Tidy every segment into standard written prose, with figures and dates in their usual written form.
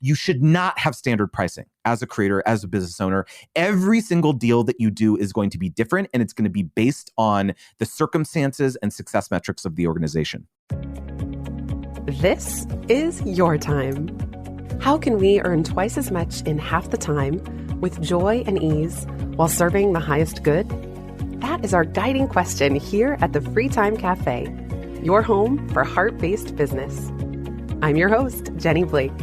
You should not have standard pricing as a creator, as a business owner. Every single deal that you do is going to be different, and it's going to be based on the circumstances and success metrics of the organization. This is your time. How can we earn twice as much in half the time with joy and ease while serving the highest good? That is our guiding question here at the Free Time Cafe, your home for heart-based business. I'm your host, Jenny Blake.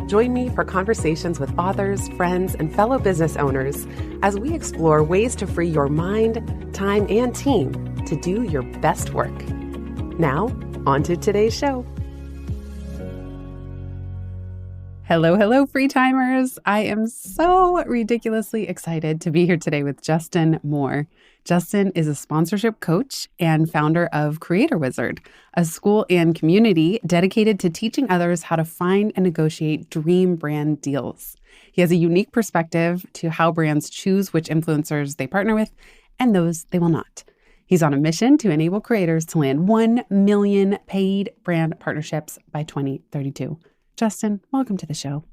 Join me for conversations with authors, friends, and fellow business owners as we explore ways to free your mind, time, and team to do your best work. Now, on to today's show. Hello, free timers. I am so ridiculously excited to be here today with Justin Moore. Justin is a sponsorship coach and founder of Creator Wizard, a school and community dedicated to teaching others how to find and negotiate dream brand deals. He has a unique perspective to how brands choose which influencers they partner with and those they will not. He's on a mission to enable creators to land 1 million paid brand partnerships by 2032. Justin, welcome to the show.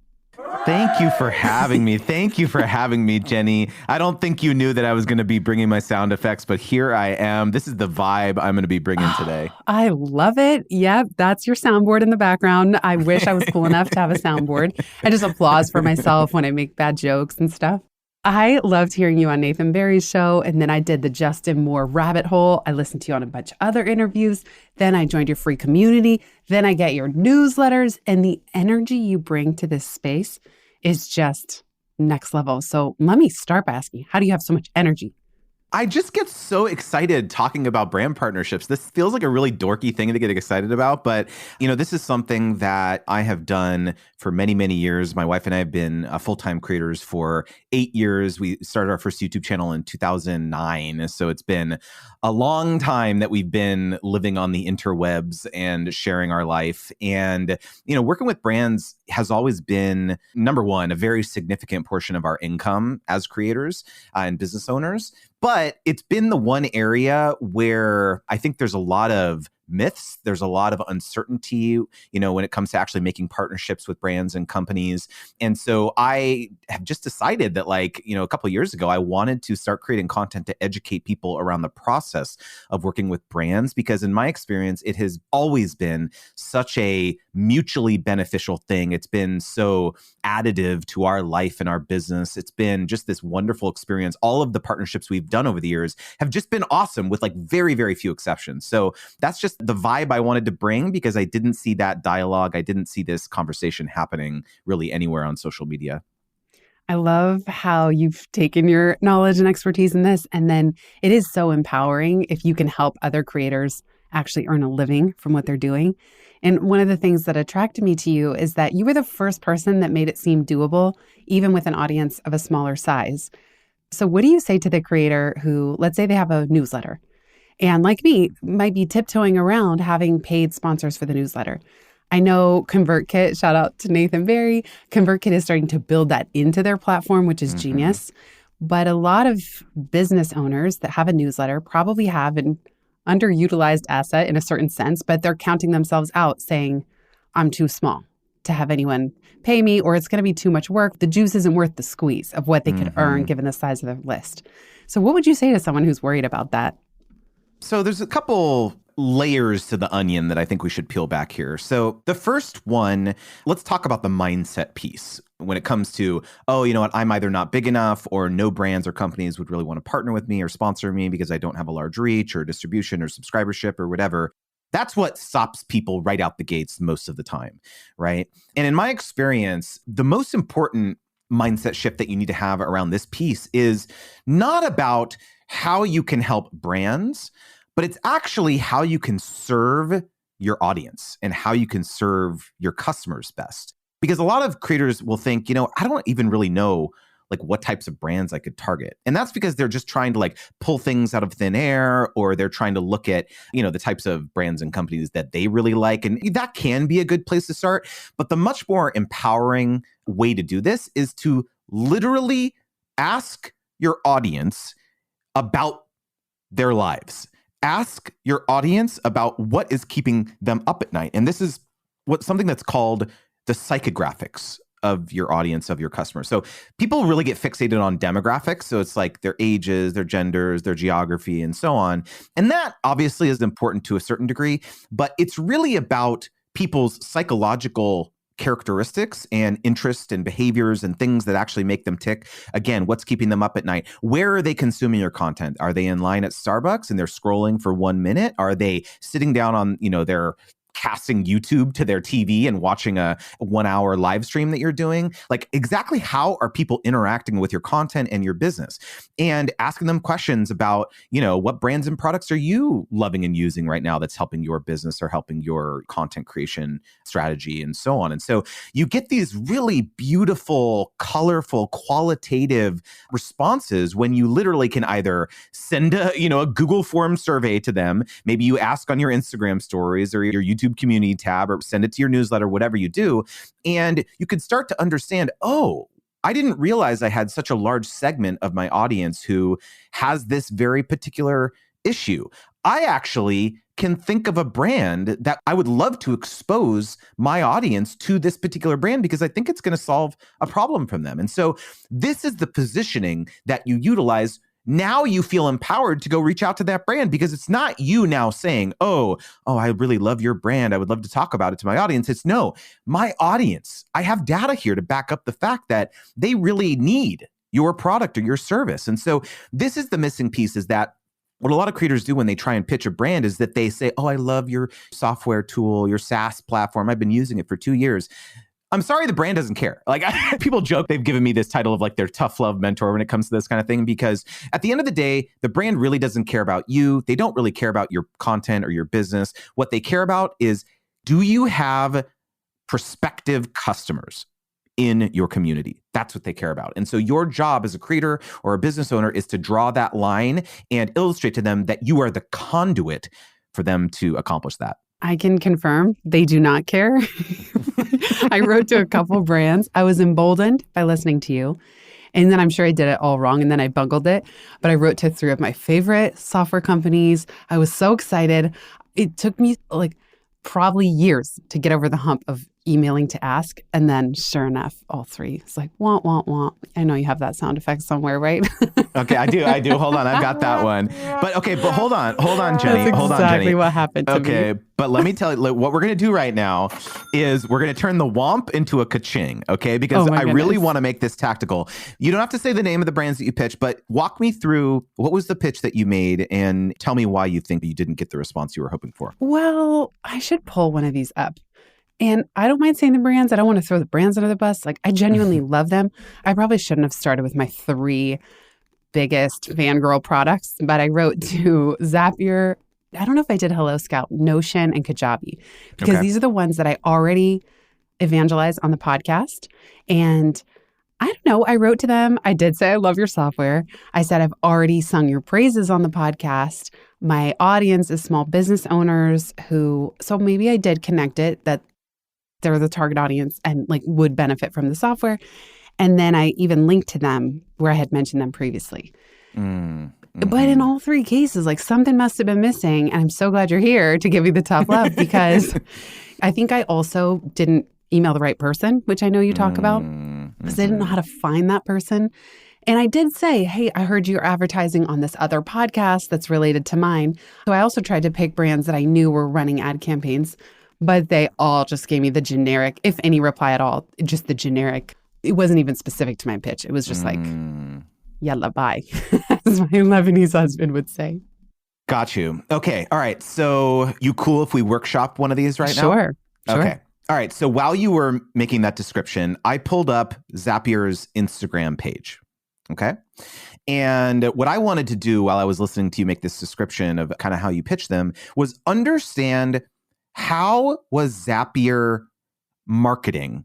Thank you for having me. Thank you for having me, Jenny. I don't think you knew that I was going to be bringing my sound effects, but here I am. This is the vibe I'm going to be bringing today. I love it. Yep, that's your soundboard in the background. I wish I was cool enough to have a soundboard. I just applause for myself when I make bad jokes and stuff. I loved hearing you on Nathan Barry's show, and then I did the Justin Moore rabbit hole. I listened to you on a bunch of other interviews. Then I joined your free community. Then I get your newsletters, and the energy you bring to this space is just next level. So let me start by asking, how do you have so much energy? I just get so excited talking about brand partnerships. This feels like a really dorky thing to get excited about, but this is something that I have done for many, many years. My wife and I have been full-time creators for 8 years. We started our first YouTube channel in 2009. So it's been a long time that we've been living on the interwebs and sharing our life. And, working with brands has always been, number one, a very significant portion of our income as creators and business owners. But it's been the one area where I think there's a lot of myths. There's a lot of uncertainty, when it comes to actually making partnerships with brands and companies. And so I have just decided that a couple of years ago, I wanted to start creating content to educate people around the process of working with brands, because in my experience, it has always been such a mutually beneficial thing. It's been so additive to our life and our business. It's been just this wonderful experience. All of the partnerships we've done over the years have just been awesome with very, very few exceptions. So that's just the vibe I wanted to bring, because I didn't see that dialogue. I didn't see this conversation happening really anywhere on social media. I love how you've taken your knowledge and expertise in this, and then it is so empowering if you can help other creators actually earn a living from what they're doing. And one of the things that attracted me to you is that you were the first person that made it seem doable, even with an audience of a smaller size. So what do you say to the creator who, let's say they have a newsletter, and like me, might be tiptoeing around having paid sponsors for the newsletter? I know ConvertKit, shout out to Nathan Barry, ConvertKit is starting to build that into their platform, which is genius. But a lot of business owners that have a newsletter probably have an underutilized asset in a certain sense, but they're counting themselves out saying, I'm too small to have anyone pay me, or it's going to be too much work. The juice isn't worth the squeeze of what they could earn given the size of their list. So what would you say to someone who's worried about that? So there's a couple layers to the onion that I think we should peel back here. So the first one, let's talk about the mindset piece when it comes to, I'm either not big enough, or no brands or companies would really want to partner with me or sponsor me because I don't have a large reach or distribution or subscribership or whatever. That's what stops people right out the gates most of the time, right? And in my experience, the most important mindset shift that you need to have around this piece is not about how you can help brands, but it's actually how you can serve your audience and how you can serve your customers best. Because a lot of creators will think, I don't even really know what types of brands I could target. And that's because they're just trying to pull things out of thin air, or they're trying to look at, the types of brands and companies that they really like. And that can be a good place to start. But the much more empowering way to do this is to literally ask your audience about their lives. Ask your audience about what is keeping them up at night. And this is something that's called the psychographics of your audience, of your customers. So people really get fixated on demographics. So it's like their ages, their genders, their geography, and so on. And that obviously is important to a certain degree, but it's really about people's psychological characteristics and interests and behaviors and things that actually make them tick. Again, what's keeping them up at night? Where are they consuming your content? Are they in line at Starbucks and they're scrolling for 1 minute? Are they sitting down on, their casting YouTube to their TV and watching a 1 hour live stream that you're doing? Like, exactly how are people interacting with your content and your business? And asking them questions about, what brands and products are you loving and using right now that's helping your business or helping your content creation strategy and so on. And so you get these really beautiful, colorful, qualitative responses when you literally can either send a Google form survey to them. Maybe you ask on your Instagram stories or your YouTube community tab, or send it to your newsletter, whatever you do. And you could start to understand, oh, I didn't realize I had such a large segment of my audience who has this very particular issue. I actually can think of a brand that I would love to expose my audience to this particular brand because I think it's going to solve a problem from them. And so this is the positioning that you utilize. Now you feel empowered to go reach out to that brand because it's not you now saying, oh, I really love your brand. I would love to talk about it to my audience. It's no, my audience. I have data here to back up the fact that they really need your product or your service. And so this is the missing piece, is that what a lot of creators do when they try and pitch a brand is that they say, oh, I love your software tool, your SaaS platform. I've been using it for 2 years. I'm sorry, the brand doesn't care. Like, people joke they've given me this title of like their tough love mentor when it comes to this kind of thing, because at the end of the day, the brand really doesn't care about you. They don't really care about your content or your business. What they care about is, do you have prospective customers in your community? That's what they care about. And so your job as a creator or a business owner is to draw that line and illustrate to them that you are the conduit for them to accomplish that. I can confirm they do not care. I wrote to a couple brands. I was emboldened by listening to you. And then I'm sure I did it all wrong and then I bungled it. But I wrote to 3 of my favorite software companies. I was so excited. It took me probably years to get over the hump of emailing to ask. And then sure enough, all 3. It's like, wah, wah, wah. I know you have that sound effect somewhere, right? Okay, I do. Hold on. I've got that one. But hold on, Jenny. That's exactly what happened to me. Okay, but let me tell you, what we're going to do right now is we're going to turn the womp into a ka-ching, okay? Because I really want to make this tactical. You don't have to say the name of the brands that you pitched, but walk me through what was the pitch that you made and tell me why you think you didn't get the response you were hoping for. Well, I should pull one of these up. And I don't mind saying the brands. I don't want to throw the brands under the bus. Like, I genuinely love them. I probably shouldn't have started with my 3 biggest fangirl products, but I wrote to Zapier. I don't know if I did Hello Scout, Notion, and Kajabi, because these are the ones that I already evangelize on the podcast. And I don't know, I wrote to them. I did say, I love your software. I said, I've already sung your praises on the podcast. My audience is small business owners so maybe I did connect it that they're the target audience and would benefit from the software. And then I even linked to them where I had mentioned them previously. Mm-hmm. But in all 3 cases, something must have been missing. And I'm so glad you're here to give you the tough love, because I think I also didn't email the right person, which I know you talk about, because I didn't know how to find that person. And I did say, hey, I heard you're advertising on this other podcast that's related to mine. So I also tried to pick brands that I knew were running ad campaigns, but they all just gave me the generic, if any reply at all, just the generic. It wasn't even specific to my pitch. It was just yalla bye, as my Lebanese husband would say. Got you. Okay. All right. So you cool if we workshop one of these right now? Sure. Okay. All right. So while you were making that description, I pulled up Zapier's Instagram page. Okay. And what I wanted to do while I was listening to you make this description of kind of how you pitch them was understand, how was Zapier marketing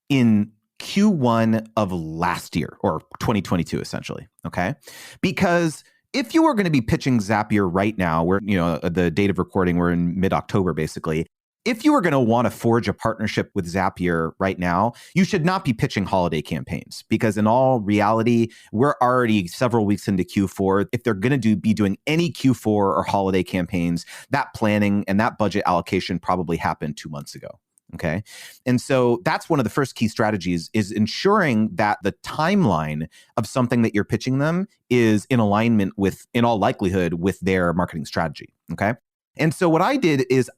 in Q1 of last year, or 2022, essentially? Okay. Because if you were going to be pitching Zapier right now, we're, the date of recording, we're in mid-October, basically. If you were going to want to forge a partnership with Zapier right now, you should not be pitching holiday campaigns, because in all reality, we're already several weeks into Q4. If they're going to be doing any Q4 or holiday campaigns, that planning and that budget allocation probably happened 2 months ago. Okay. And so that's one of the first key strategies is ensuring that the timeline of something that you're pitching them is in alignment with, in all likelihood, with their marketing strategy. Okay. And so what I did is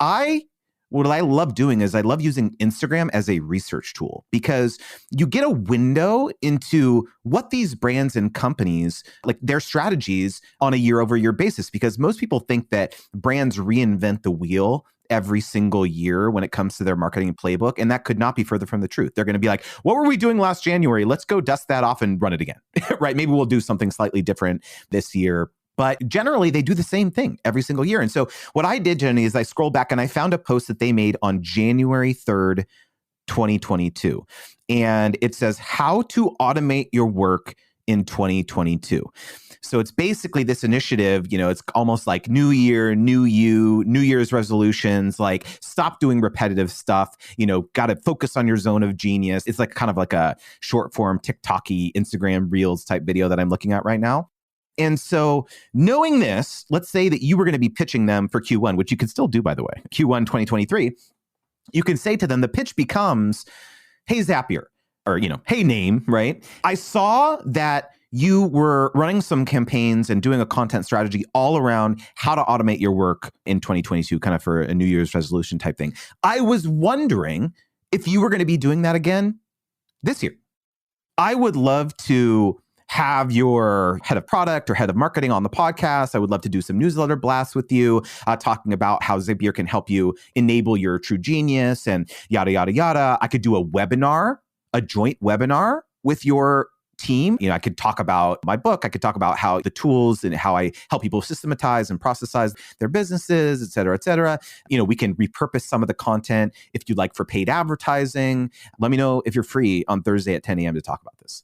what I love doing is I love using Instagram as a research tool because you get a window into what these brands and companies, like their strategies on a year over year basis, because most people think that brands reinvent the wheel every single year when it comes to their marketing playbook. And that could not be further from the truth. They're going to be like, what were we doing last January? Let's go dust that off and run it again, right? Maybe we'll do something slightly different this year. But generally, they do the same thing every single year. And so what I did, Jenny, is I scrolled back and I found a post that they made on January 3rd, 2022. And it says, how to automate your work in 2022. So it's basically this initiative, it's almost like new year, new you, New Year's resolutions, like stop doing repetitive stuff, got to focus on your zone of genius. It's like kind of like a short form TikTok-y Instagram Reels type video that I'm looking at right now. And so knowing this, let's say that you were going to be pitching them for Q1, which you could still do, by the way, Q1 2023, you can say to them, the pitch becomes, hey, Zapier, or, hey, name, right? I saw that you were running some campaigns and doing a content strategy all around how to automate your work in 2022, kind of for a New Year's resolution type thing. I was wondering if you were going to be doing that again this year. I would love to have your head of product or head of marketing on the podcast. I would love to do some newsletter blasts with you, talking about how Zapier can help you enable your true genius and yada, yada, yada. I could do a joint webinar with your team. I could talk about my book. I could talk about how the tools and how I help people systematize and processize their businesses, et cetera, et cetera. We can repurpose some of the content if you'd like for paid advertising. Let me know if you're free on Thursday at 10 a.m. to talk about this.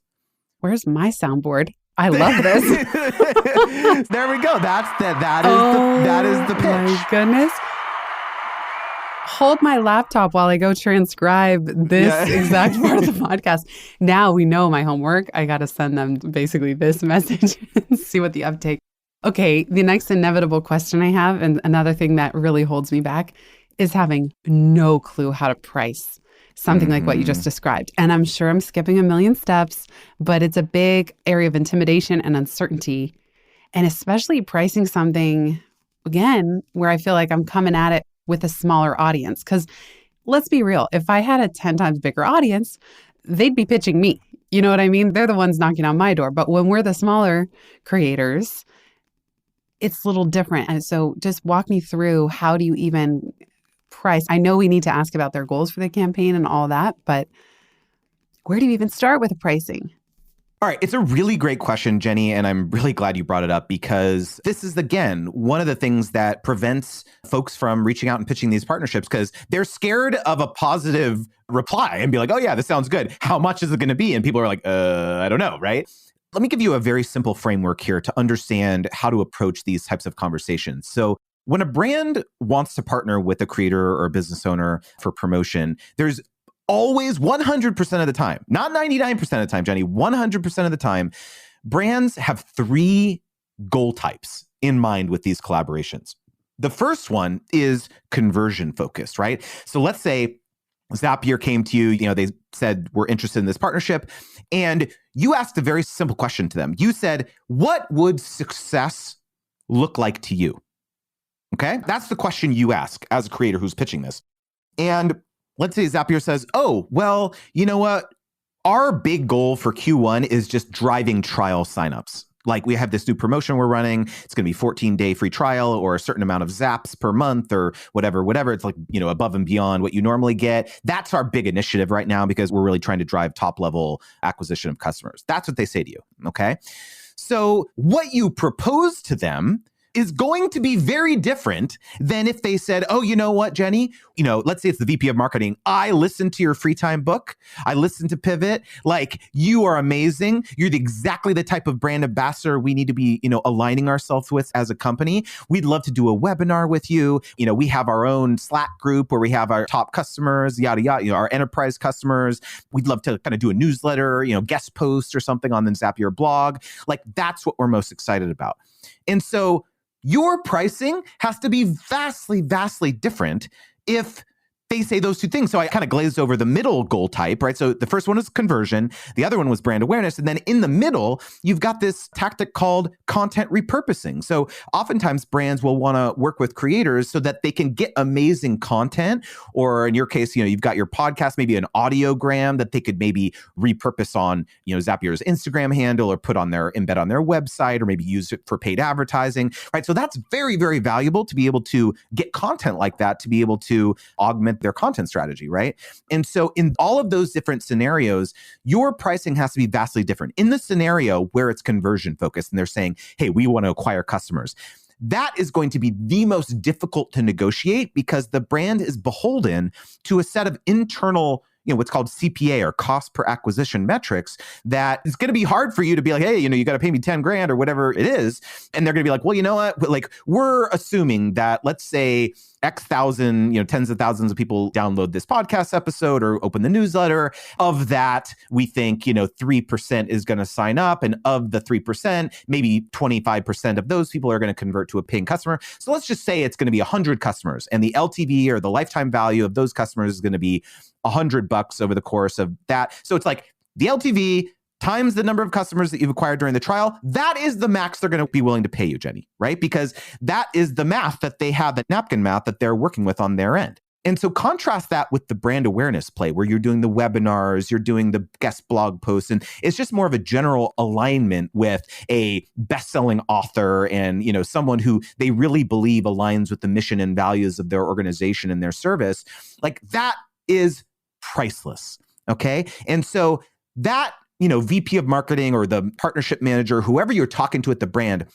Where's my soundboard? I love this. There we go. That is the pitch. My goodness. Hold my laptop while I go transcribe this exact part of the podcast. Now we know my homework. I got to send them basically this message and see what the uptake. Okay, the next inevitable question I have, and another thing that really holds me back, is having no clue how to price something like what you just described. And I'm sure I'm skipping a million steps, but it's a big area of intimidation and uncertainty. And especially pricing something, again, where I feel like I'm coming at it with a smaller audience. Because let's be real, if I had a 10 times bigger audience, they'd be pitching me. You know what I mean? They're the ones knocking on my door. But when we're the smaller creators, it's a little different. And so just walk me through, how do you even price? I know we need to ask about their goals for the campaign and all that, but where do you even start with the pricing? All right. It's a really great question, Jenny, and I'm really glad you brought it up because this is, again, one of the things that prevents folks from reaching out and pitching these partnerships because they're scared of a positive reply and be like, oh yeah, this sounds good. How much is it going to be? And people are like, I don't know, right? Let me give you a very simple framework here to understand how to approach these types of conversations. So when a brand wants to partner with a creator or a business owner for promotion, there's always 100% of the time, not 99% of the time, Jenny, 100% of the time, brands have three goal types in mind with these collaborations. The first one is conversion focused, right? So let's say Zapier came to you, they said, we're interested in this partnership. And you asked a very simple question to them. You said, what would success look like to you? Okay, that's the question you ask as a creator who's pitching this. And let's say Zapier says, oh, well, you know what? Our big goal for Q1 is just driving trial signups. Like we have this new promotion we're running. It's going to be 14-day free trial or a certain amount of zaps per month or whatever. It's like, above and beyond what you normally get. That's our big initiative right now because we're really trying to drive top level acquisition of customers. That's what they say to you. Okay. So what you propose to them is going to be very different than if they said, oh, you know what, Jenny? Let's say it's the VP of marketing. I listened to your free time book. I listened to Pivot. Like, you are amazing. You're exactly the type of brand ambassador we need to be, aligning ourselves with as a company. We'd love to do a webinar with you. We have our own Slack group where we have our top customers, yada, yada, our enterprise customers. We'd love to kind of do a newsletter, guest post or something on the Zapier blog. Like, that's what we're most excited about. And so your pricing has to be vastly, vastly different if they say those two things. So I kind of glazed over the middle goal type, right? So the first one is conversion. The other one was brand awareness. And then in the middle, you've got this tactic called content repurposing. So oftentimes brands will want to work with creators so that they can get amazing content, or in your case, you've got your podcast, maybe an audiogram that they could maybe repurpose on, Zapier's Instagram handle, or embed on their website, or maybe use it for paid advertising, right? So that's very, very valuable to be able to get content like that, to be able to augment their content strategy, right? And so in all of those different scenarios, your pricing has to be vastly different. In the scenario where it's conversion focused and they're saying, hey, we want to acquire customers, that is going to be the most difficult to negotiate because the brand is beholden to a set of internal, what's called CPA, or cost per acquisition metrics, that it's going to be hard for you to be like, hey, you got to pay me 10 grand or whatever it is. And they're going to be like, well, you know what? Like, we're assuming that, let's say, X thousand, tens of thousands of people download this podcast episode or open the newsletter. Of that, we think, 3% is going to sign up. And of the 3%, maybe 25% of those people are going to convert to a paying customer. So let's just say it's going to be 100 customers, and the LTV, or the lifetime value of those customers, is going to be $100 over the course of that. So it's like the LTV times the number of customers that you've acquired during the trial. That is the max they're going to be willing to pay you, Jenny, right? Because that is the math that they have, that napkin math that they're working with on their end. And so contrast that with the brand awareness play, where you're doing the webinars, you're doing the guest blog posts, and it's just more of a general alignment with a best-selling author and, someone who they really believe aligns with the mission and values of their organization and their service. Like, that is priceless. Okay. And so that, VP of marketing or the partnership manager, whoever you're talking to at the brand,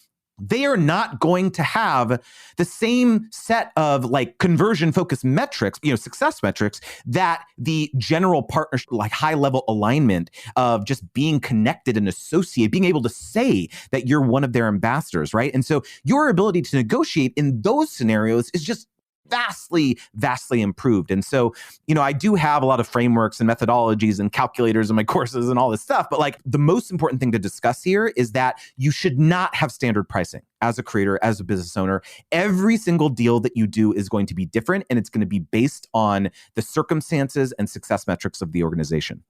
they are not going to have the same set of like conversion focused metrics, success metrics, that the general partnership, like high level alignment of just being connected and associated, being able to say that you're one of their ambassadors, right? And so your ability to negotiate in those scenarios is just vastly, vastly improved. And so, I do have a lot of frameworks and methodologies and calculators in my courses and all this stuff. But like, the most important thing to discuss here is that you should not have standard pricing as a creator, as a business owner. Every single deal that you do is going to be different, and it's going to be based on the circumstances and success metrics of the organization.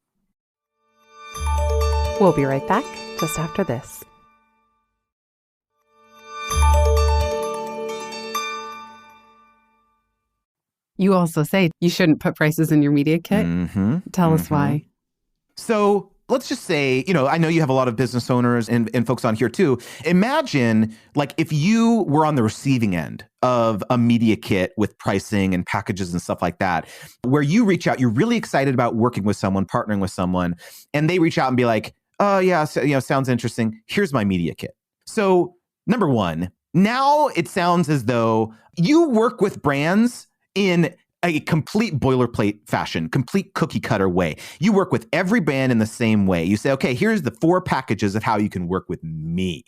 We'll be right back just after this. You also say you shouldn't put prices in your media kit. Tell us why. So let's just say, I know you have a lot of business owners and folks on here too. Imagine like if you were on the receiving end of a media kit with pricing and packages and stuff like that, where you reach out, you're really excited about working with someone, partnering with someone, and they reach out and be like, oh yeah, so, sounds interesting. Here's my media kit. So number one, now it sounds as though you work with brands in a complete boilerplate fashion, complete cookie cutter way. You work with every brand in the same way. You say, okay, here's the 4 packages of how you can work with me,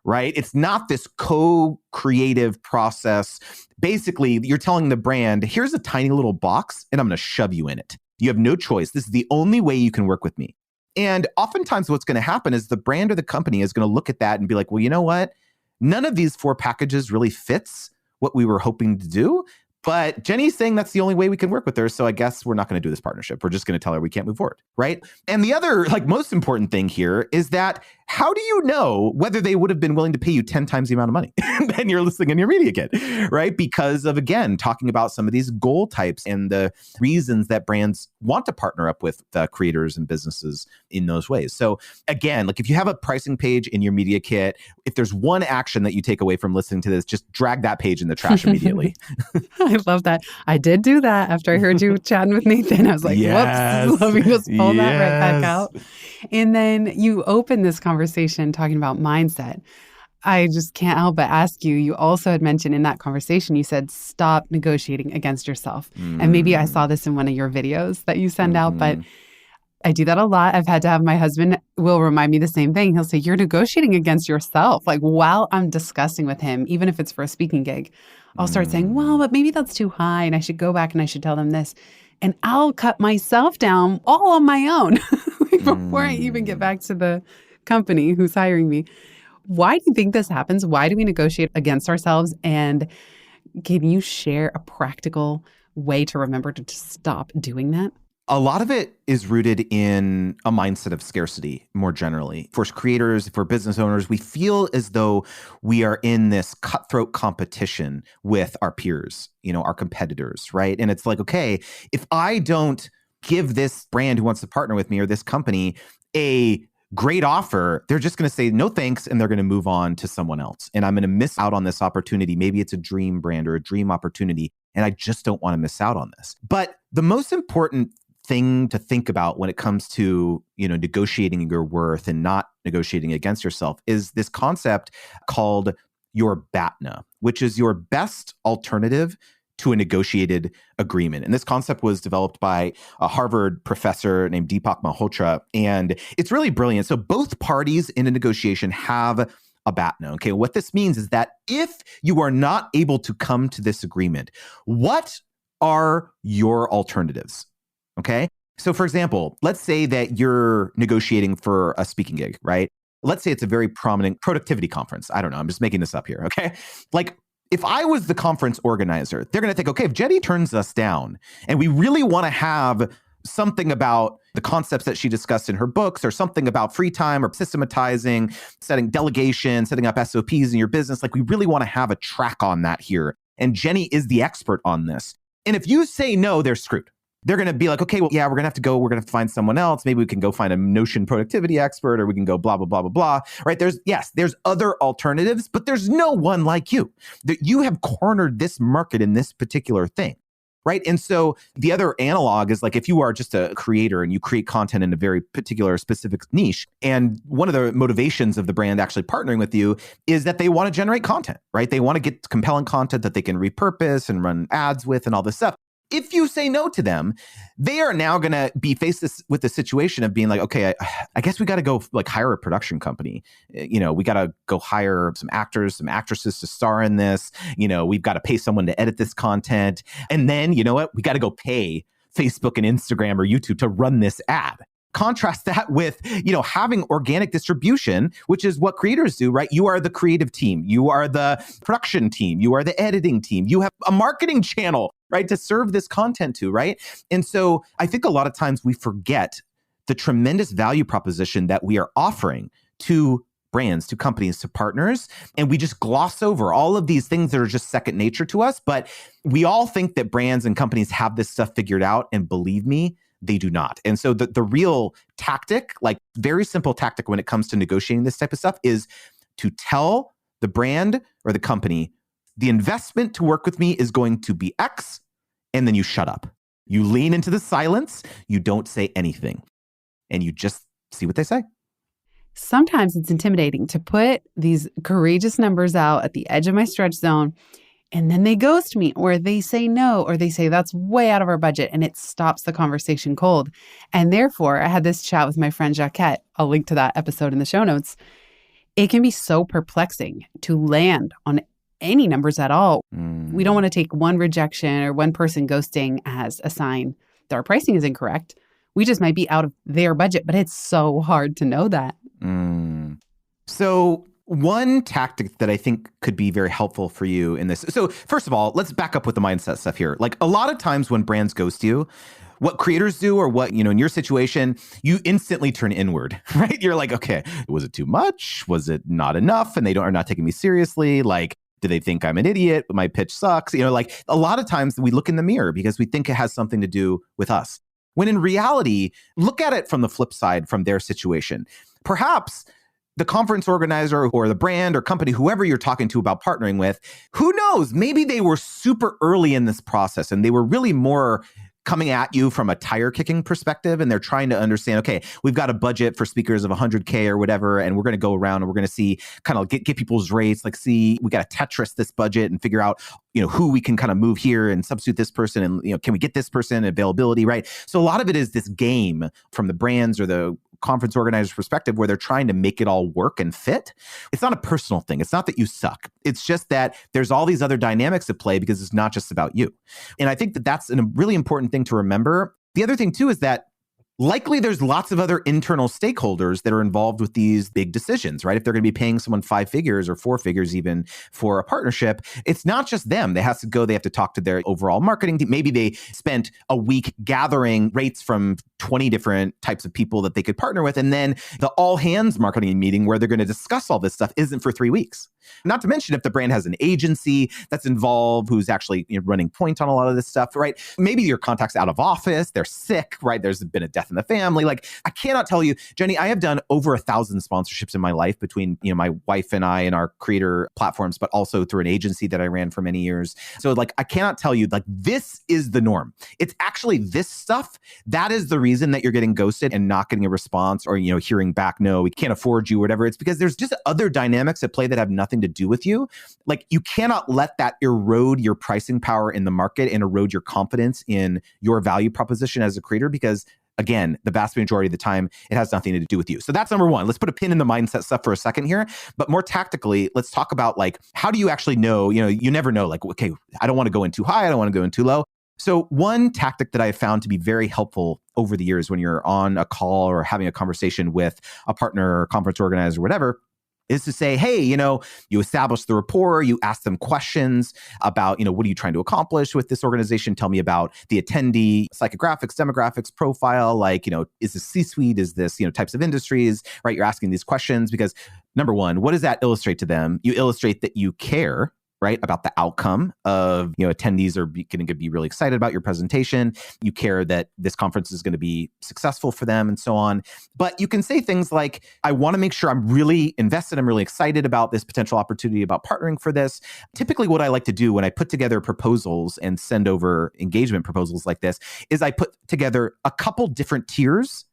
right? It's not this co-creative process. Basically, you're telling the brand, here's a tiny little box and I'm going to shove you in it. You have no choice. This is the only way you can work with me. And oftentimes what's going to happen is the brand or the company is going to look at that and be like, well, you know what? None of these 4 packages really fits what we were hoping to do. But Jenny's saying that's the only way we can work with her. So I guess we're not going to do this partnership. We're just going to tell her we can't move forward, right? And the other, most important thing here is that how do you know whether they would have been willing to pay you 10 times the amount of money than you're listing in your media kit, right? Because of, again, talking about some of these goal types and the reasons that brands want to partner up with creators and businesses in those ways. So again, if you have a pricing page in your media kit, if there's one action that you take away from listening to this, just drag that page in the trash immediately. I love that. I did do that after I heard you chatting with Nathan. I was like, whoops, let me just pull that right back out. And then you open this conversation talking about mindset. I just can't help but ask you, you also had mentioned in that conversation, you said, stop negotiating against yourself. And maybe I saw this in one of your videos that you send out, but I do that a lot. I've had to have my husband will remind me the same thing. He'll say, you're negotiating against yourself. Like while I'm discussing with him, even if it's for a speaking gig, I'll start saying, well, but maybe that's too high and I should go back and I should tell them this. And I'll cut myself down all on my own before I even get back to the company who's hiring me. Why do you think this happens? Why do we negotiate against ourselves? And can you share a practical way to remember to just stop doing that? A lot of it is rooted in a mindset of scarcity more generally. For creators, for business owners, we feel as though we are in this cutthroat competition with our peers, our competitors, right? And it's like, okay, if I don't give this brand who wants to partner with me or this company a great offer, they're just going to say no thanks and they're going to move on to someone else. And I'm going to miss out on this opportunity. Maybe it's a dream brand or a dream opportunity. And I just don't want to miss out on this. But the most important thing to think about when it comes to, negotiating your worth and not negotiating against yourself is this concept called your BATNA, which is your best alternative to a negotiated agreement. And this concept was developed by a Harvard professor named Deepak Malhotra, and it's really brilliant. So both parties in a negotiation have a BATNA. Okay, what this means is that if you are not able to come to this agreement, what are your alternatives? Okay. So for example, let's say that you're negotiating for a speaking gig, right? Let's say it's a very prominent productivity conference. I don't know. I'm just making this up here. Okay. Like if I was the conference organizer, they're going to think, okay, if Jenny turns us down and we really want to have something about the concepts that she discussed in her books or something about free time or systematizing, setting delegation, setting up SOPs in your business, like we really want to have a track on that here. And Jenny is the expert on this. And if you say no, they're screwed. They're going to be like, okay, well, yeah, we're going to have to go. We're going to have to find someone else. Maybe we can go find a Notion productivity expert, or we can go blah, blah, blah, blah, blah, right? There's other alternatives, but there's no one like you. That you have cornered this market in this particular thing, right? And so the other analog is like if you are just a creator and you create content in a very particular specific niche, and one of the motivations of the brand actually partnering with you is that they want to generate content, right? They want to get compelling content that they can repurpose and run ads with and all this stuff. If you say no to them, they are now going to be faced with the situation of being like, okay, I guess we got to go like hire a production company. We got to go hire some actors, some actresses to star in this. We've got to pay someone to edit this content. And then, you know what? We got to go pay Facebook and Instagram or YouTube to run this ad. Contrast that with, having organic distribution, which is what creators do, right? You are the creative team. You are the production team. You are the editing team. You have a marketing channel, right, to serve this content to, right? And so I think a lot of times we forget the tremendous value proposition that we are offering to brands, to companies, to partners. And we just gloss over all of these things that are just second nature to us. But we all think that brands and companies have this stuff figured out. And believe me, they do not. And so the real tactic, like very simple tactic when it comes to negotiating this type of stuff, is to tell the brand or the company, the investment to work with me is going to be X, and then you shut up. You lean into the silence, you don't say anything, and you just see what they say. Sometimes it's intimidating to put these courageous numbers out at the edge of my stretch zone, and then they ghost me, or they say no, or they say that's way out of our budget, and it stops the conversation cold. And therefore, I had this chat with my friend Jaquette. I'll link to that episode in the show notes. It can be so perplexing to land on any numbers at all. We don't want to take one rejection or one person ghosting as a sign that our pricing is incorrect. We just might be out of their budget, but it's so hard to know that. So one tactic that I think could be very helpful for you in this. So first of all, let's back up with the mindset stuff here. Like a lot of times when brands ghost you, what creators do, or what, in your situation, you instantly turn inward, right? You're like, okay, was it too much? Was it not enough? And are not taking me seriously. Like, do they think I'm an idiot? My pitch sucks. Like a lot of times we look in the mirror because we think it has something to do with us. When in reality, look at it from the flip side, from their situation. Perhaps the conference organizer or the brand or company, whoever you're talking to about partnering with, who knows? Maybe they were super early in this process and they were really more coming at you from a tire kicking perspective. And they're trying to understand, okay, we've got a budget for speakers of 100K or whatever. And we're going to go around and we're going to see kind of get people's rates, like see, we got to Tetris this budget and figure out, who we can kind of move here and substitute this person. And, can we get this person availability, right? So a lot of it is this game from the brands or the conference organizer's perspective where they're trying to make it all work and fit. It's not a personal thing. It's not that you suck. It's just that there's all these other dynamics at play because it's not just about you. And I think that that's a really important thing to remember. The other thing too is that likely there's lots of other internal stakeholders that are involved with these big decisions, right? If they're going to be paying someone 5 figures or 4 figures even for a partnership, it's not just them. They have to talk to their overall marketing team. Maybe they spent a week gathering rates from 20 different types of people that they could partner with. And then the all hands marketing meeting where they're going to discuss all this stuff isn't for 3 weeks. Not to mention if the brand has an agency that's involved who's actually running point on a lot of this stuff, right? Maybe your contact's out of office, they're sick, right? There's been a death in the family. Like, I cannot tell you, Jenny, I have done over 1,000 sponsorships in my life between my wife and I and our creator platforms, but also through an agency that I ran for many years. So like, I cannot tell you, like, this is the norm. It's actually this stuff that is the reason that you're getting ghosted and not getting a response or hearing back, no, we can't afford you, whatever. It's because there's just other dynamics at play that have nothing to do with you. Like, you cannot let that erode your pricing power in the market and erode your confidence in your value proposition as a creator, because again, the vast majority of the time, it has nothing to do with you. So that's number one. Let's put a pin in the mindset stuff for a second here. But more tactically, let's talk about like, how do you actually know, you never know, like, okay, I don't want to go in too high. I don't want to go in too low. So one tactic that I found to be very helpful over the years when you're on a call or having a conversation with a partner or conference organizer or whatever, is to say, hey, you establish the rapport, you ask them questions about, what are you trying to accomplish with this organization? Tell me about the attendee psychographics, demographics, profile, like, is this C-suite? Is this, types of industries, right? You're asking these questions because number one, what does that illustrate to them? You illustrate that you care, right, about the outcome of, attendees are going to be really excited about your presentation. You care that this conference is going to be successful for them and so on. But you can say things like, I want to make sure I'm really invested. I'm really excited about this potential opportunity, about partnering for this. Typically what I like to do when I put together proposals and send over engagement proposals like this is I put together a couple different tiers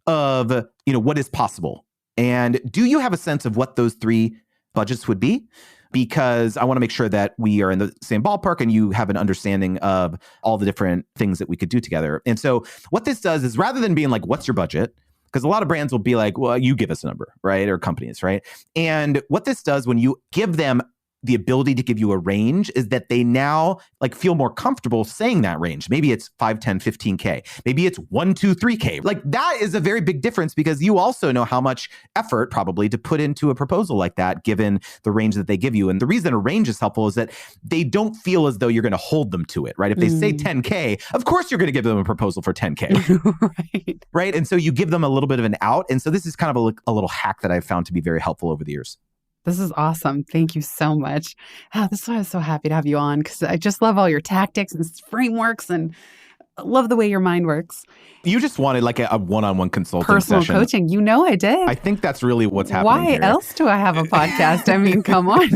of, what is possible. And do you have a sense of what those 3 budgets would be? Because I want to make sure that we are in the same ballpark and you have an understanding of all the different things that we could do together. And so what this does is, rather than being like, what's your budget? Because a lot of brands will be like, well, you give us a number, right? Or companies, right? And what this does when you give them the ability to give you a range is that they now like feel more comfortable saying that range. Maybe it's 5, 10, 15K. Maybe it's 1, 2, 3K. Like, that is a very big difference because you also know how much effort probably to put into a proposal like that, given the range that they give you. And the reason a range is helpful is that they don't feel as though you're going to hold them to it, right? If they say 10K, of course you're going to give them a proposal for 10K. Right. Right. And so you give them a little bit of an out. And so this is kind of a little hack that I've found to be very helpful over the years. This is awesome. Thank you so much. This is why I was so happy to have you on, because I just love all your tactics and frameworks and love the way your mind works. You just wanted like a one-on-one consulting Personal session. coaching. I did. I think that's really what's happening Why here. else do I have a podcast? I mean, come on.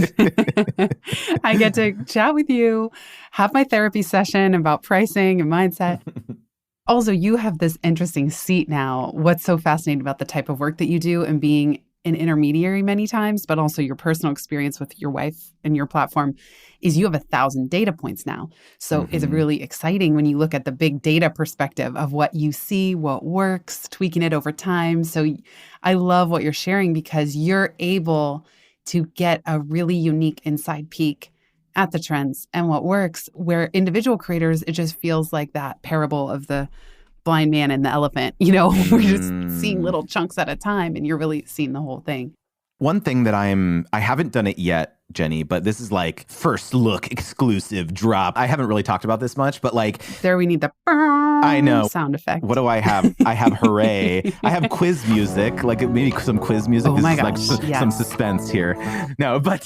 I get to chat with you, have my therapy session about pricing and mindset. Also, you have this interesting seat now. What's so fascinating about the type of work that you do and being an intermediary many times, but also your personal experience with your wife and your platform, is you have 1,000 data points now. So it's really exciting when you look at the big data perspective of what you see, what works, tweaking it over time. So I love what you're sharing because you're able to get a really unique inside peek at the trends and what works, where individual creators, it just feels like that parable of the blind man and the elephant, we're just seeing little chunks at a time and you're really seeing the whole thing. One thing that I haven't done it yet, Jenny, but this is like first look exclusive drop. I haven't really talked about this much, but like there we need the I know sound effect. What do I have? I have hooray. I have quiz music, like maybe some quiz music. Oh this my is gosh, like yes. some suspense here. No, but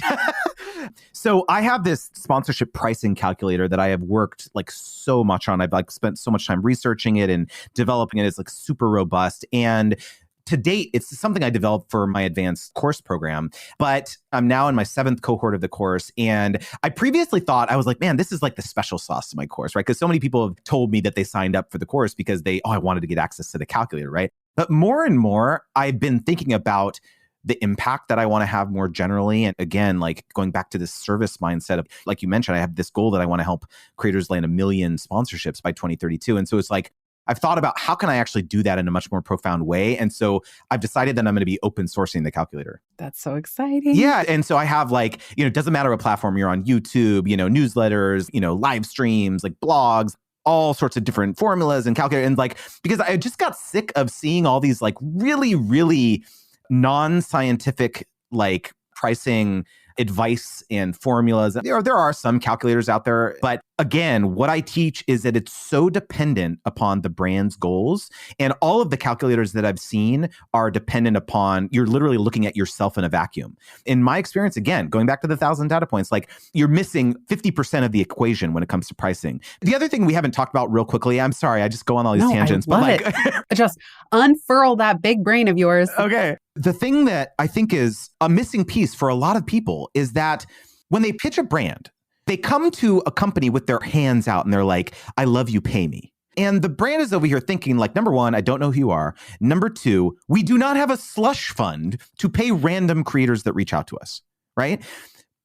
so I have this sponsorship pricing calculator that I have worked like so much on. I've like spent so much time researching it and developing it. It's like super robust. And to date, it's something I developed for my advanced course program, but I'm now in my 7th cohort of the course. And I previously thought, I was like, man, this is like the special sauce to my course, right? Because so many people have told me that they signed up for the course because I wanted to get access to the calculator, right? But more and more, I've been thinking about the impact that I want to have more generally. And again, like going back to this service mindset of, like you mentioned, I have this goal that I want to help creators land 1 million sponsorships by 2032. And so it's like, I've thought about how can I actually do that in a much more profound way. And so I've decided that I'm going to be open sourcing the calculator. That's so exciting. Yeah. And so I have like, it doesn't matter what platform you're on, YouTube, newsletters, live streams, like blogs, all sorts of different formulas and calculators. And like, because I just got sick of seeing all these like really, really non-scientific like pricing advice and formulas. There are some calculators out there, but again, what I teach is that it's so dependent upon the brand's goals. And all of the calculators that I've seen are dependent upon, you're literally looking at yourself in a vacuum. In my experience, again, going back to the 1,000 data points, like you're missing 50% of the equation when it comes to pricing. The other thing we haven't talked about real quickly, I'm sorry, I just go on all these tangents, but like, just unfurl that big brain of yours. Okay. The thing that I think is a missing piece for a lot of people is that when they pitch a brand, they come to a company with their hands out and they're like, I love you, pay me. And the brand is over here thinking like, number one, I don't know who you are. Number two, we do not have a slush fund to pay random creators that reach out to us, right?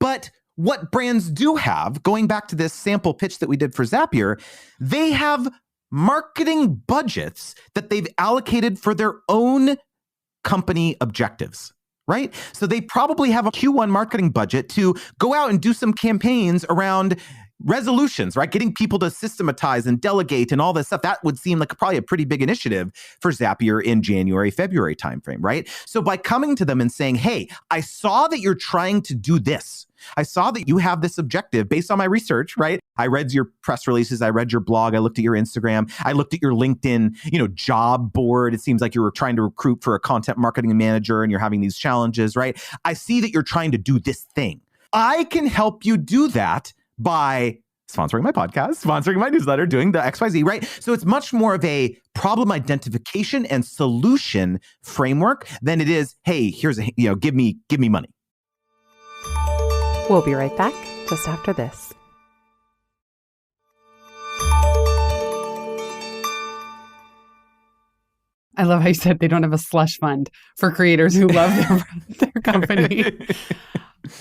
But what brands do have, going back to this sample pitch that we did for Zapier, they have marketing budgets that they've allocated for their own company objectives, right? So they probably have a Q1 marketing budget to go out and do some campaigns around resolutions, right? Getting people to systematize and delegate and all this stuff. That would seem like probably a pretty big initiative for Zapier in January, February timeframe, right? So by coming to them and saying, hey, I saw that you're trying to do this. I saw that you have this objective based on my research, right? I read your press releases. I read your blog. I looked at your Instagram. I looked at your LinkedIn, job board. It seems like you were trying to recruit for a content marketing manager and you're having these challenges, right? I see that you're trying to do this thing. I can help you do that by sponsoring my podcast, sponsoring my newsletter, doing the XYZ, right? So it's much more of a problem identification and solution framework than it is, hey, here's give me money. We'll be right back just after this. I love how you said they don't have a slush fund for creators who love their company.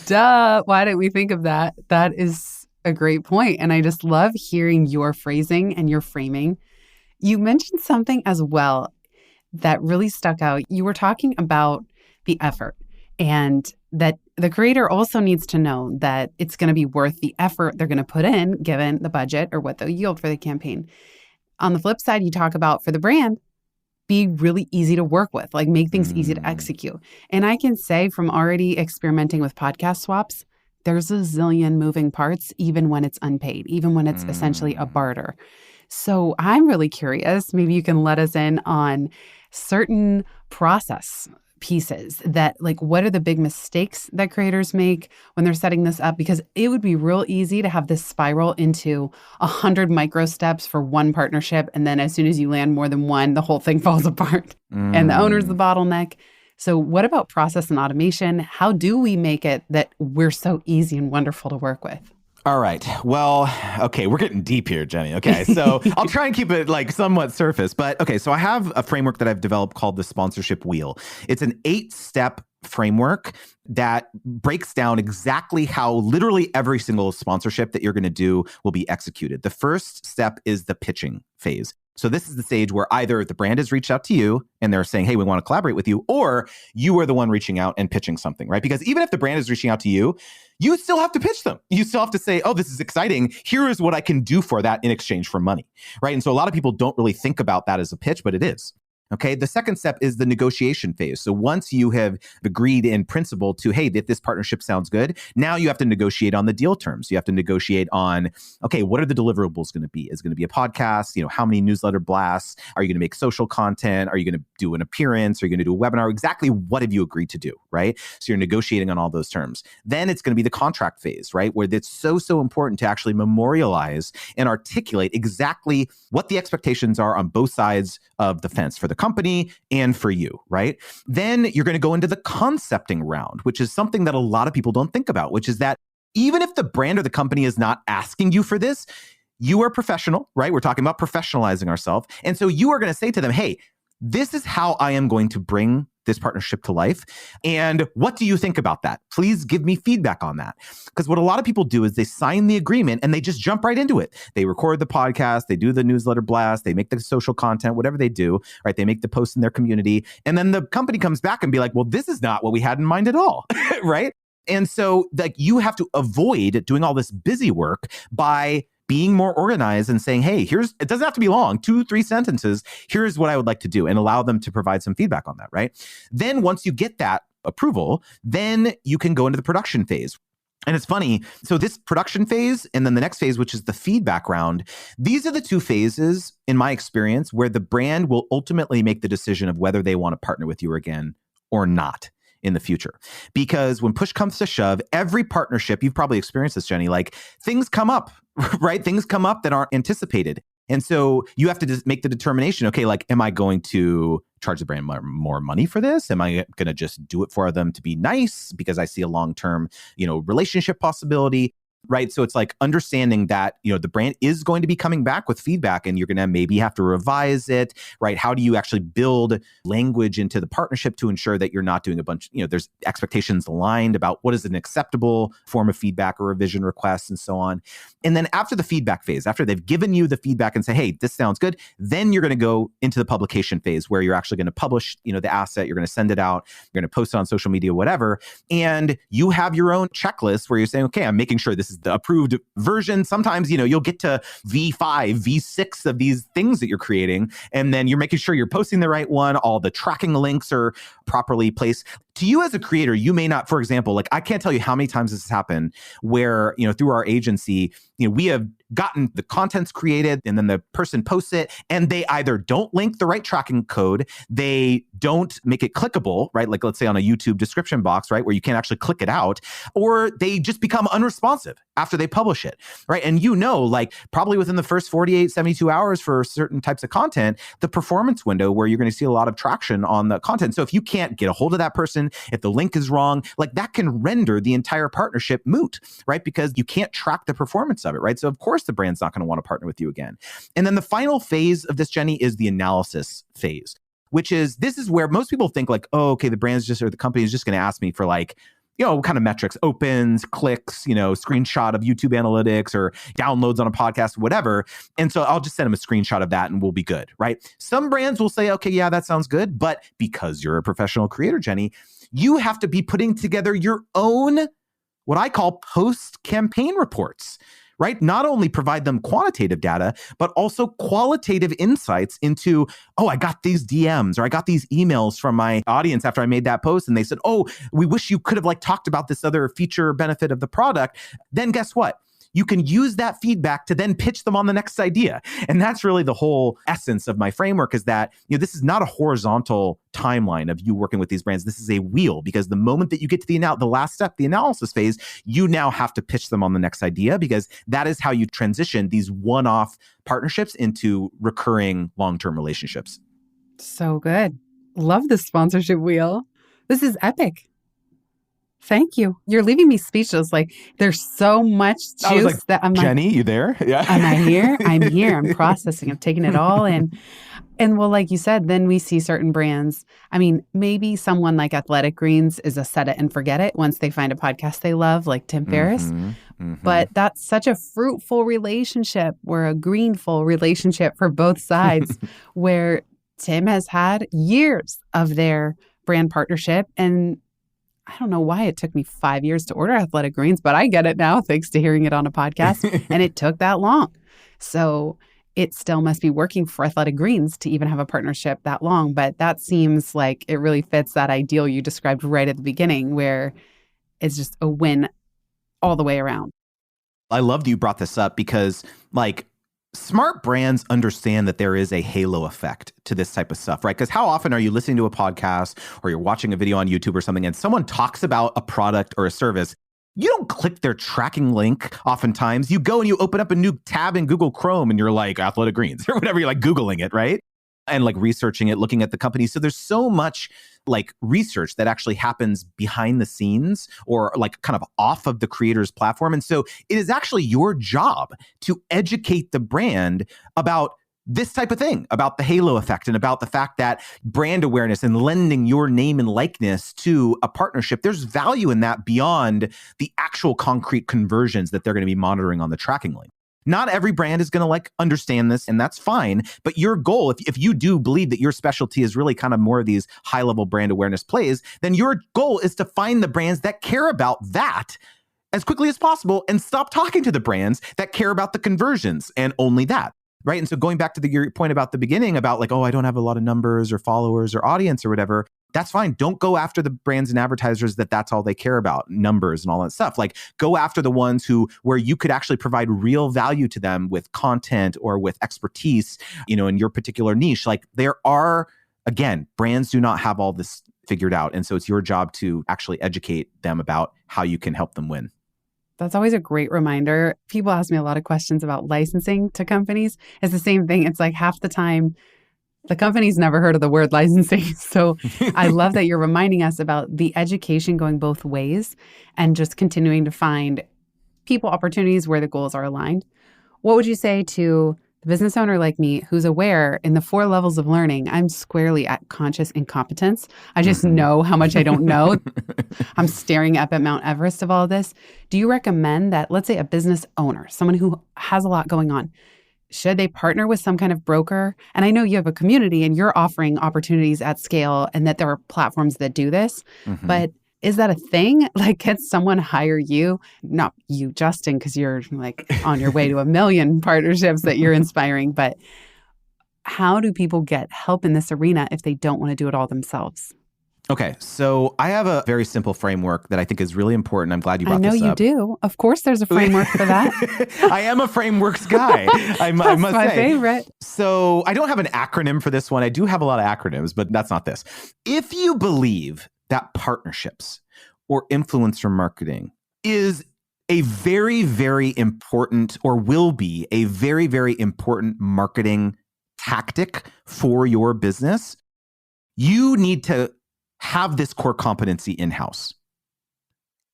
Duh. Why didn't we think of that? That is a great point. And I just love hearing your phrasing and your framing. You mentioned something as well that really stuck out. You were talking about the effort and that the creator also needs to know that it's going to be worth the effort they're going to put in given the budget or what they'll yield for the campaign. On the flip side, you talk about for the brand, be really easy to work with, like make things easy to execute. And I can say from already experimenting with podcast swaps, there's a zillion moving parts, even when it's unpaid, even when it's essentially a barter. So I'm really curious, maybe you can let us in on certain process pieces that like, what are the big mistakes that creators make when they're setting this up? Because it would be real easy to have this spiral into 100 micro steps for one partnership. And then as soon as you land more than one, the whole thing falls apart and the owner's the bottleneck. So what about process and automation? How do we make it that we're so easy and wonderful to work with? All right. Well, okay, we're getting deep here, Jenny. Okay, so I'll try and keep it like somewhat surface. But okay, so I have a framework that I've developed called the sponsorship wheel. It's an 8-step framework that breaks down exactly how literally every single sponsorship that you're going to do will be executed. The first step is the pitching phase. So this is the stage where either the brand has reached out to you and they're saying, hey, we want to collaborate with you, or you are the one reaching out and pitching something, right? Because even if the brand is reaching out to you, you still have to pitch them. You still have to say, oh, this is exciting. Here is what I can do for that in exchange for money, right? And so a lot of people don't really think about that as a pitch, but it is. Okay. The second step is the negotiation phase. So once you have agreed in principle to, hey, if this partnership sounds good, now you have to negotiate on the deal terms. You have to negotiate on, okay, what are the deliverables going to be? Is it going to be a podcast? How many newsletter blasts? Are you going to make social content? Are you going to do an appearance? Are you going to do a webinar? Exactly what have you agreed to do, right? So you're negotiating on all those terms. Then it's going to be the contract phase, right? Where it's so important to actually memorialize and articulate exactly what the expectations are on both sides of the fence for the company and for you, right? Then you're going to go into the concepting round, which is something that a lot of people don't think about, which is that even if the brand or the company is not asking you for this, you are professional, right? We're talking about professionalizing ourselves. And so you are going to say to them, hey, this is how I am going to bring this partnership to life. And what do you think about that? Please give me feedback on that. Because what a lot of people do is they sign the agreement and they just jump right into it. They record the podcast, they do the newsletter blast, they make the social content, whatever they do, right? They make the posts in their community. And then the company comes back and be like, well, this is not what we had in mind at all, right? And so like you have to avoid doing all this busy work by being more organized and saying, hey, it doesn't have to be long, 2-3 sentences. Here's what I would like to do, and allow them to provide some feedback on that, right? Then once you get that approval, then you can go into the production phase. And it's funny. So this production phase and then the next phase, which is the feedback round, these are the two phases, in my experience, where the brand will ultimately make the decision of whether they want to partner with you again or not in the future. Because when push comes to shove, every partnership, you've probably experienced this, Jenny, like things come up, right? Things come up that aren't anticipated. And so you have to just make the determination, okay, like, am I going to charge the brand more money for this? Am I going to just do it for them to be nice because I see a long-term, relationship possibility? Right. So it's like understanding that, the brand is going to be coming back with feedback and you're going to maybe have to revise it. Right. How do you actually build language into the partnership to ensure that you're not doing a bunch, there's expectations aligned about what is an acceptable form of feedback or revision requests and so on. And then after the feedback phase, after they've given you the feedback and say, hey, this sounds good, then you're going to go into the publication phase where you're actually going to publish, the asset, you're going to send it out, you're going to post it on social media, whatever. And you have your own checklist where you're saying, okay, I'm making sure this is the approved version. Sometimes, you'll get to V5, V6 of these things that you're creating. And then you're making sure you're posting the right one. All the tracking links are properly placed. To you as a creator, you may not, for example, like I can't tell you how many times this has happened where, through our agency, we have gotten the contents created and then the person posts it and they either don't link the right tracking code, they don't make it clickable, right? Like let's say on a YouTube description box, right? Where you can't actually click it out, or they just become unresponsive after they publish it, right? And like probably within the first 48, 72 hours for certain types of content, the performance window where you're going to see a lot of traction on the content. So if you can't get a hold of that person, if the link is wrong, like that can render the entire partnership moot, right? Because you can't track the performance of it, right? So of course the brand's not going to want to partner with you again. And then the final phase of this, Jenny, is the analysis phase, this is where most people think like, oh, okay, the the company is just going to ask me for like, what kind of metrics, opens, clicks, screenshot of YouTube analytics or downloads on a podcast, whatever. And so I'll just send them a screenshot of that and we'll be good, right? Some brands will say, okay, yeah, that sounds good. But because you're a professional creator, Jenny, you have to be putting together your own, what I call post-campaign reports, right? Not only provide them quantitative data, but also qualitative insights into, oh, I got these DMs or I got these emails from my audience after I made that post. And they said, oh, we wish you could have talked about this other feature benefit of the product. Then guess what? You can use that feedback to then pitch them on the next idea. And that's really the whole essence of my framework is that, this is not a horizontal timeline of you working with these brands. This is a wheel because the moment that you get to the last step, the analysis phase, you now have to pitch them on the next idea because that is how you transition these one-off partnerships into recurring long-term relationships. So good. Love the sponsorship wheel. This is epic. Thank you. You're leaving me speechless. Like there's so much juice that I'm like, Jenny, you there? Yeah. Am I here? I'm here. I'm processing. I'm taking it all in. And well, like you said, then we see certain brands. I mean, maybe someone like Athletic Greens is a set it and forget it once they find a podcast they love, like Tim Ferriss. But that's such a fruitful relationship or a greenful relationship for both sides where Tim has had years of their brand partnership. And I don't know why it took me 5 years to order Athletic Greens, but I get it now thanks to hearing it on a podcast. And it took that long. So it still must be working for Athletic Greens to even have a partnership that long. But that seems like it really fits that ideal you described right at the beginning where it's just a win all the way around. I love that you brought this up because smart brands understand that there is a halo effect to this type of stuff, right? Because how often are you listening to a podcast or you're watching a video on YouTube or something and someone talks about a product or a service? You don't click their tracking link oftentimes. You go and you open up a new tab in Google Chrome and you're like Athletic Greens or whatever, you're Googling it, right? And researching it, looking at the company. So there's so much research that actually happens behind the scenes or kind of off of the creator's platform. And so it is actually your job to educate the brand about this type of thing, about the halo effect and about the fact that brand awareness and lending your name and likeness to a partnership, there's value in that beyond the actual concrete conversions that they're going to be monitoring on the tracking link. Not every brand is going to understand this, and that's fine. But your goal, if you do believe that your specialty is really kind of more of these high-level brand awareness plays, then your goal is to find the brands that care about that as quickly as possible and stop talking to the brands that care about the conversions and only that. Right. And so going back to your point about the beginning about like, oh, I don't have a lot of numbers or followers or audience or whatever. That's fine. Don't go after the brands and advertisers that's all they care about, numbers and all that stuff. Like go after the ones where you could actually provide real value to them with content or with expertise, in your particular niche. Like there are, again, brands do not have all this figured out. And so it's your job to actually educate them about how you can help them win. That's always a great reminder. People ask me a lot of questions about licensing to companies. It's the same thing. It's like half the time the company's never heard of the word licensing. So I love that you're reminding us about the education going both ways and just continuing to find people opportunities where the goals are aligned. What would you say to the business owner like me who's aware in the 4 levels of learning, I'm squarely at conscious incompetence. I just know how much I don't know. I'm staring up at Mount Everest of all of this. Do you recommend that, let's say a business owner, someone who has a lot going on, should they partner with some kind of broker? And I know you have a community and you're offering opportunities at scale and that there are platforms that do this, but is that a thing? Like, can someone hire you? Not you, Justin, because you're like on your way to 1 million partnerships that you're inspiring. But how do people get help in this arena if they don't want to do it all themselves? Okay, so I have a very simple framework that I think is really important. I'm glad you brought this up. I know you do. Of course, there's a framework for that. I am a frameworks guy. I must say. That's my favorite. So I don't have an acronym for this one. I do have a lot of acronyms, but that's not this. If you believe that partnerships or influencer marketing is a very, very important, or will be a very, very important marketing tactic for your business, you need to have this core competency in-house.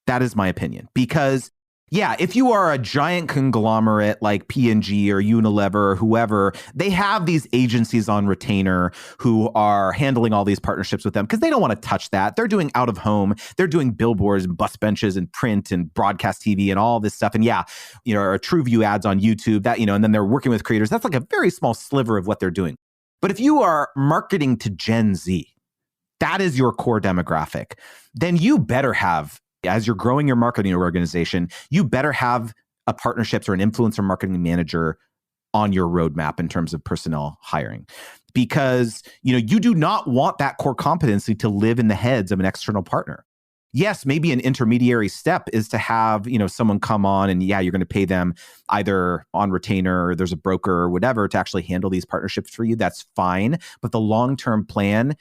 That is my opinion. Because if you are a giant conglomerate like P&G or Unilever or whoever, they have these agencies on retainer who are handling all these partnerships with them because they don't want to touch that. They're doing out of home. They're doing billboards and bus benches and print and broadcast TV and all this stuff. And or TrueView ads on YouTube that, and then they're working with creators. That's like a very small sliver of what they're doing. But if you are marketing to Gen Z, that is your core demographic, then you better have, as you're growing your marketing organization, you better have a partnerships or an influencer marketing manager on your roadmap in terms of personnel hiring. Because, you do not want that core competency to live in the heads of an external partner. Yes, maybe an intermediary step is to have, someone come on and you're going to pay them either on retainer or there's a broker or whatever to actually handle these partnerships for you. That's fine. But the long-term plan,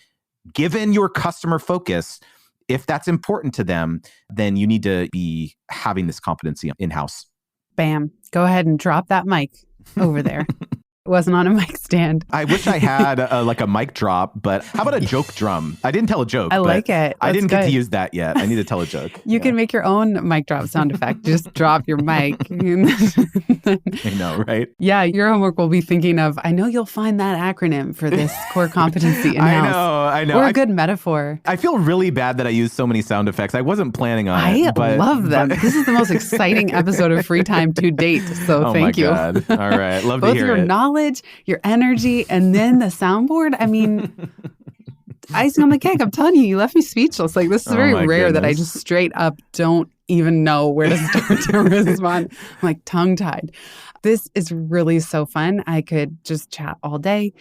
given your customer focus, if that's important to them, then you need to be having this competency in-house. Bam. Go ahead and drop that mic over there. It wasn't on a mic stand. I wish I had a mic drop, but how about a joke drum? I didn't tell a joke. I like it. I didn't get to use that yet. I need to tell a joke. You can make your own mic drop sound effect. Just drop your mic. I know, right? Yeah, your homework will be thinking of, I know you'll find that acronym for this core competency in-house. I know. Or a good metaphor. I feel really bad that I used so many sound effects. I wasn't planning on it. I love them. This is the most exciting episode of Free Time to date. So thank you. Oh my God. All right. Love to hear Both your it. knowledge, your energy, and then the soundboard. I mean, icing on the cake. I'm telling you, you left me speechless. Like, this is very rare that I just straight up don't even know where to start to respond. I'm like tongue-tied. This is really so fun. I could just chat all day.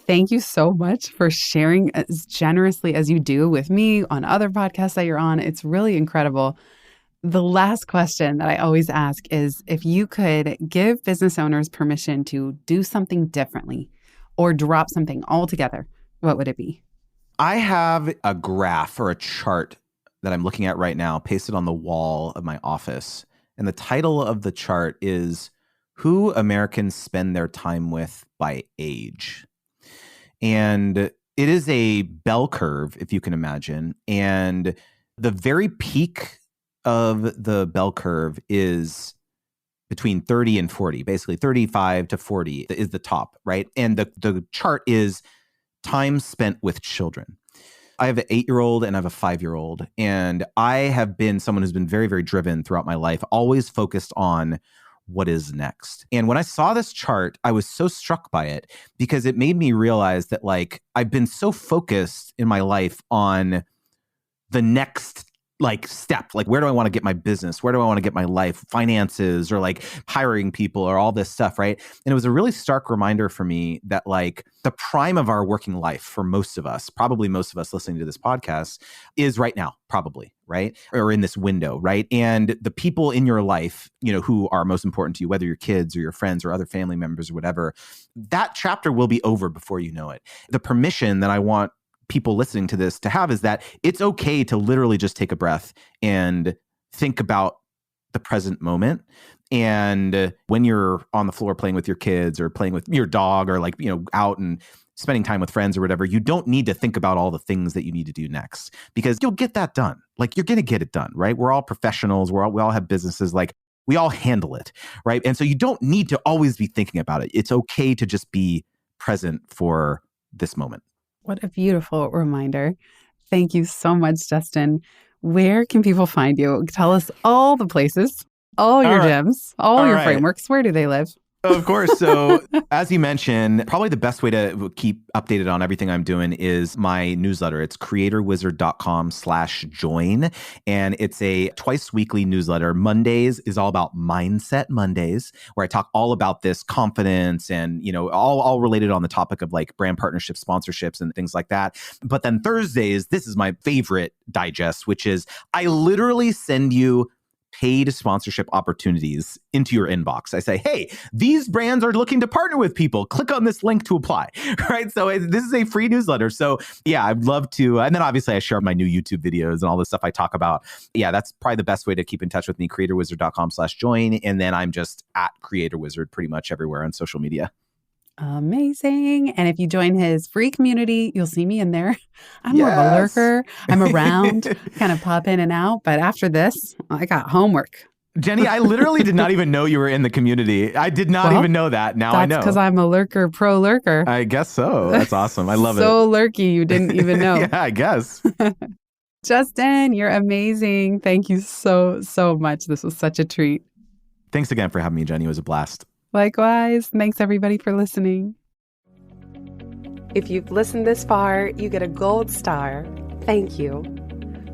Thank you so much for sharing as generously as you do with me on other podcasts that you're on. It's really incredible. The last question that I always ask is, if you could give business owners permission to do something differently or drop something altogether, what would it be? I have a graph or a chart that I'm looking at right now, pasted on the wall of my office. And the title of the chart is Who Americans Spend Their Time With by Age. And it is a bell curve, if you can imagine. And the very peak of the bell curve is between 30 and 40, basically 35 to 40 is the top, right? And the chart is time spent with children. I have an 8-year-old and I have a 5-year-old. And I have been someone who's been very, very driven throughout my life, always focused on what is next. And when I saw this chart, I was so struck by it because it made me realize that, like, I've been so focused in my life on the next like step, like where do I want to get my business? Where do I want to get my life, finances, or like hiring people or all this stuff, right? And it was a really stark reminder for me that like the prime of our working life for most of us, probably most of us listening to this podcast, is right now, probably, right? Or in this window, right? And the people in your life, you know, who are most important to you, whether your kids or your friends or other family members or whatever, that chapter will be over before you know it. The permission that I want people listening to this to have is that it's okay to literally just take a breath and think about the present moment. And when you're on the floor playing with your kids or playing with your dog or like, you know, out and spending time with friends or whatever, you don't need to think about all the things that you need to do next because you'll get that done. Like you're going to get it done, right? We're all professionals. We all have businesses. Like we all handle it, right? And so you don't need to always be thinking about it. It's okay to just be present for this moment. What a beautiful reminder. Thank you so much, Justin. Where can people find you? Tell us all the places, all your gems, all your frameworks. Where do they live? Of course. So as you mentioned, probably the best way to keep updated on everything I'm doing is my newsletter. It's creatorwizard.com/join. And it's a twice weekly newsletter. Mondays is all about Mindset Mondays, where I talk all about this confidence and, you know, all related on the topic of like brand partnerships, sponsorships, and things like that. But then Thursdays, this is my favorite digest, which is I literally send you paid sponsorship opportunities into your inbox. I say, hey, these brands are looking to partner with people. Click on this link to apply, right? So this is a free newsletter. So yeah, I'd love to. And then obviously I share my new YouTube videos and all the stuff I talk about. Yeah, that's probably the best way to keep in touch with me, creatorwizard.com/join. And then I'm just at Creator Wizard pretty much everywhere on social media. Amazing. And if you join his free community, you'll see me in there. I'm more of a lurker. I'm around, kind of pop in and out. But after this, I got homework. Jenny, I literally did not even know you were in the community. I did not even know that. Now I know. That's because I'm a lurker, pro lurker. I guess so. That's awesome. I love it. So lurky, you didn't even know. Yeah, I guess. Justin, you're amazing. Thank you so, so much. This was such a treat. Thanks again for having me, Jenny. It was a blast. Likewise. Thanks, everybody, for listening. If you've listened this far, you get a gold star. Thank you.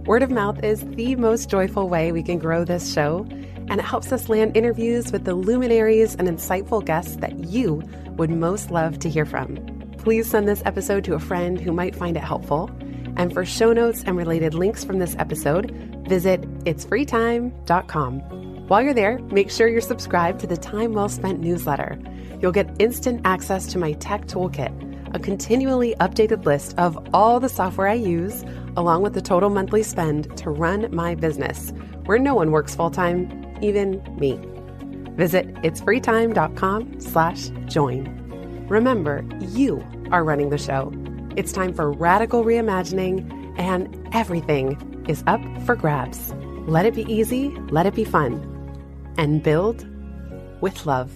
Word of mouth is the most joyful way we can grow this show, and it helps us land interviews with the luminaries and insightful guests that you would most love to hear from. Please send this episode to a friend who might find it helpful. And for show notes and related links from this episode, visit itsfreetime.com. While you're there, make sure you're subscribed to the Time Well Spent newsletter. You'll get instant access to my tech toolkit, a continually updated list of all the software I use, along with the total monthly spend to run my business, where no one works full-time, even me. Visit itsfreetime.com/join. Remember, you are running the show. It's time for radical reimagining, and everything is up for grabs. Let it be easy, let it be fun, and build with love.